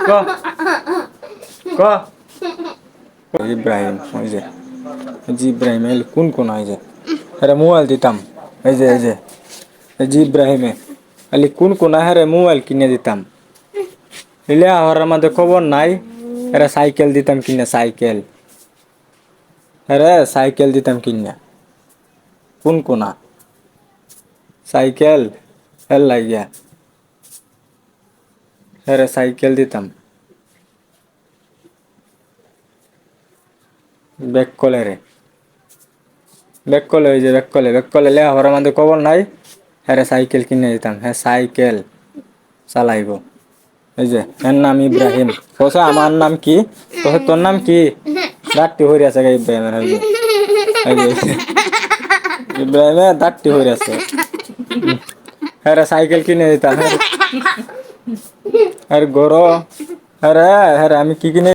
ক ক ইব্রাহিম ওই যে ইব্রাহিম এল কোন এই যে আরে মোবাইল দিতাম এই যে ইব্রাহিমে আলি কোন আরে মোবাইল কিনে দিতাম এলে আর আমাদের খবর নাই আরে সাইকেল দিতাম কিনা সাইকেল আরে সাইকেল দিতাম কিনা কোনা সাইকেল হেল লাগিয়া আরে সাইকেল দিতাম ব্যাক কলে রে ব্যাক কলে ওই যে ব্যাক কলে লে আর আমাদের খবর নাই আরে সাইকেল কিনে দিতাম হ্যাঁ সাইকেল চালাইব এই যে এর নাম ইব্রাহিম কোসা আমার নাম কি কোসা তোর নাম কি দাঁতটি হয়ে আছে ইব্রাহিমের এই যে ইব্রাহিমের দাঁতটি হয়ে আছে হ্যাঁ সাইকেল কিনে দিতাম হ্যাঁ আর গরো আরে হ্যাঁ আমি কি কিনে